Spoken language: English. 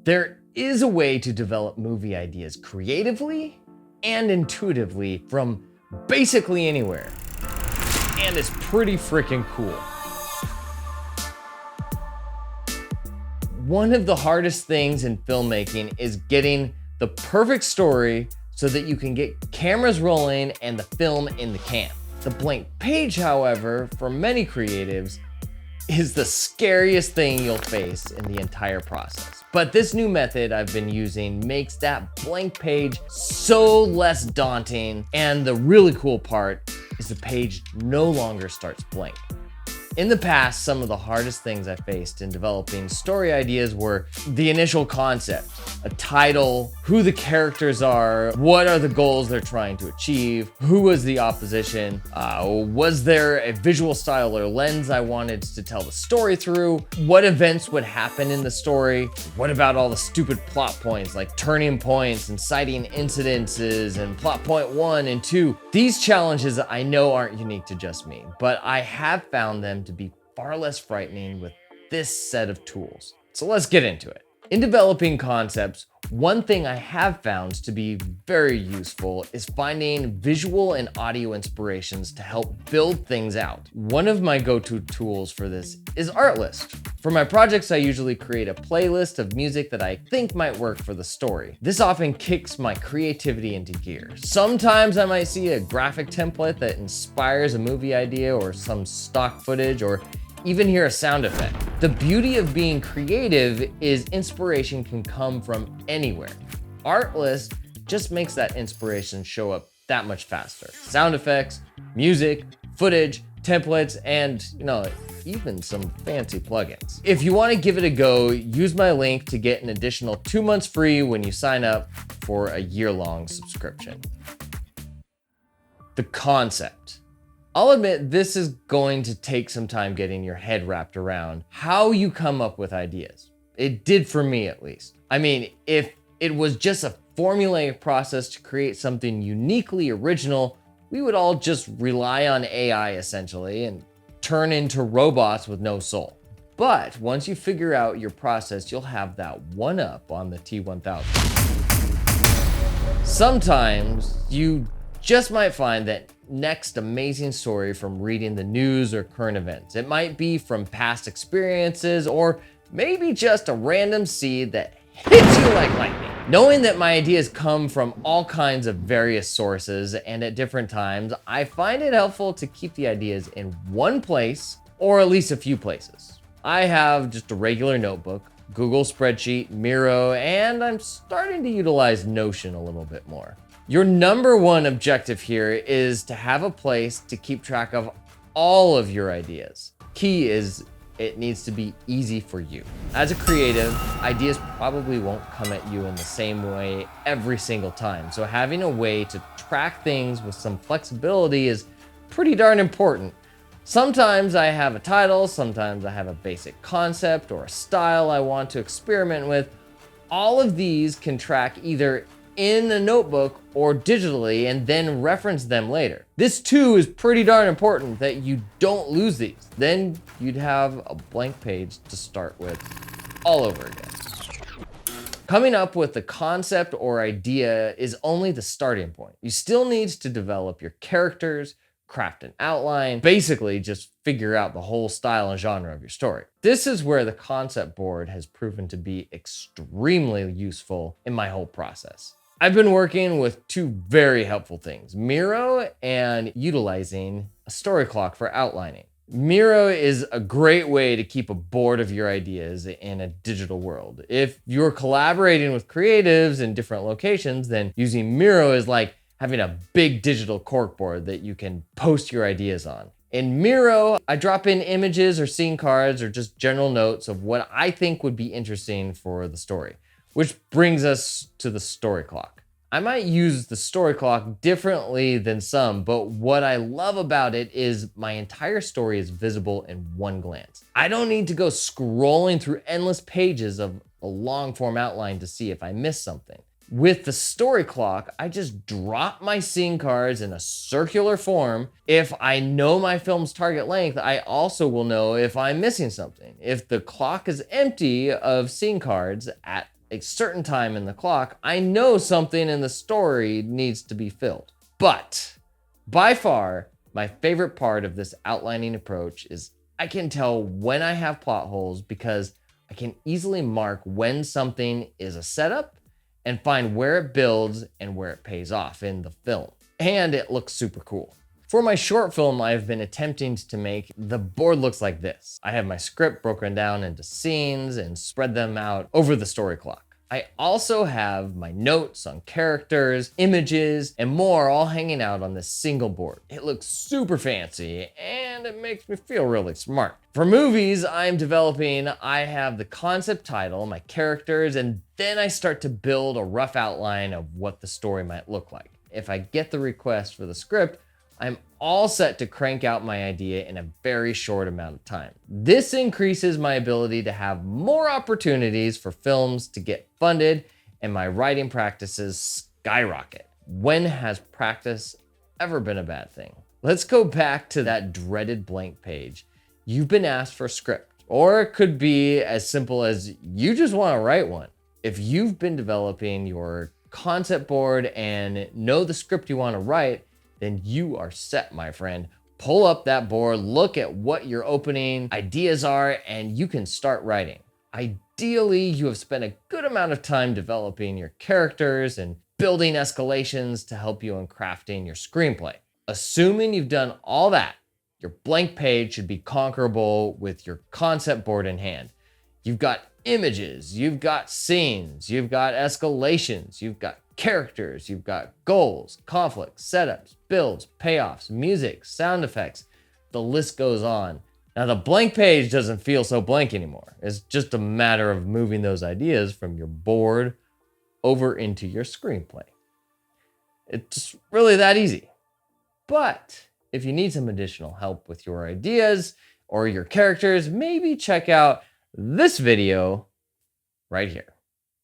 There is a way to develop movie ideas creatively and intuitively from basically anywhere. And it's pretty freaking cool. One of the hardest things in filmmaking is getting the perfect story so that you can get cameras rolling and the film in the can. The blank page, however, for many creatives, is the scariest thing you'll face in the entire process. But this new method I've been using makes that blank page so less daunting, and the really cool part is the page no longer starts blank. In the past, some of the hardest things I faced in developing story ideas were the initial concept, a title, who the characters are, what are the goals they're trying to achieve, who was the opposition, was there a visual style or lens I wanted to tell the story through, what events would happen in the story, what about all the stupid plot points like turning points, inciting incidences, and plot point 1 and 2. These challenges I know aren't unique to just me, but I have found them to be far less frightening with this set of tools. So let's get into it. In developing concepts, one thing I have found to be very useful is finding visual and audio inspirations to help build things out. One of my go-to tools for this is Artlist. For my projects, I usually create a playlist of music that I think might work for the story. This often kicks my creativity into gear. Sometimes I might see a graphic template that inspires a movie idea or some stock footage, or even hear a sound effect. The beauty of being creative is inspiration can come from anywhere. Artlist just makes that inspiration show up that much faster. Sound effects, music, footage, templates, and even some fancy plugins. If you want to give it a go, use my link to get an additional 2 months free when you sign up for a year-long subscription. The concept. I'll admit this is going to take some time getting your head wrapped around how you come up with ideas. It did for me, at least. I mean, if it was just a formulaic process to create something uniquely original, we would all just rely on AI essentially and turn into robots with no soul. But once you figure out your process, you'll have that one up on the T1000. Sometimes you just might find that next amazing story from reading the news or current events. It might be from past experiences, or maybe just a random seed that hits you like lightning. Knowing that my ideas come from all kinds of various sources and at different times, I find it helpful to keep the ideas in one place, or at least a few places. I have just a regular notebook, Google spreadsheet, Miro, and I'm starting to utilize Notion a little bit more. Your number one objective here is to have a place to keep track of all of your ideas. Key is it needs to be easy for you. As a creative, ideas probably won't come at you in the same way every single time. So having a way to track things with some flexibility is pretty darn important. Sometimes I have a title, sometimes I have a basic concept or a style I want to experiment with. All of these can track either in a notebook or digitally and then reference them later. This too is pretty darn important that you don't lose these. Then you'd have a blank page to start with all over again. Coming up with the concept or idea is only the starting point. You still need to develop your characters, craft an outline, basically just figure out the whole style and genre of your story. This is where the concept board has proven to be extremely useful in my whole process. I've been working with two very helpful things, Miro and utilizing a story clock for outlining. Miro is a great way to keep a board of your ideas in a digital world. If you're collaborating with creatives in different locations, then using Miro is like having a big digital corkboard that you can post your ideas on. In Miro, I drop in images or scene cards or just general notes of what I think would be interesting for the story. Which brings us to the story clock. I might use the story clock differently than some, but what I love about it is my entire story is visible in one glance. I don't need to go scrolling through endless pages of a long form outline to see if I miss something. With the story clock, I just drop my scene cards in a circular form. If I know my film's target length, I also will know if I'm missing something. If the clock is empty of scene cards at a certain time in the clock, I know something in the story needs to be filled. But by far, my favorite part of this outlining approach is I can tell when I have plot holes because I can easily mark when something is a setup and find where it builds and where it pays off in the film. And it looks super cool. For my short film I've been attempting to make, the board looks like this. I have my script broken down into scenes and spread them out over the story clock. I also have my notes on characters, images, and more all hanging out on this single board. It looks super fancy and it makes me feel really smart. For movies I'm developing, I have the concept title, my characters, and then I start to build a rough outline of what the story might look like. If I get the request for the script, I'm all set to crank out my idea in a very short amount of time. This increases my ability to have more opportunities for films to get funded and my writing practices skyrocket. When has practice ever been a bad thing? Let's go back to that dreaded blank page. You've been asked for a script, or it could be as simple as you just want to write one. If you've been developing your concept board and know the script you want to write, then you are set, my friend. Pull up that board, look at what your opening ideas are, and you can start writing. Ideally, you have spent a good amount of time developing your characters and building escalations to help you in crafting your screenplay. Assuming you've done all that, your blank page should be conquerable with your concept board in hand. You've got images, you've got scenes, you've got escalations, you've got characters, you've got goals, conflicts, setups, builds, payoffs, music, sound effects. The list goes on. Now the blank page doesn't feel so blank anymore. It's just a matter of moving those ideas from your board over into your screenplay. It's really that easy. But if you need some additional help with your ideas or your characters, maybe check out this video right here.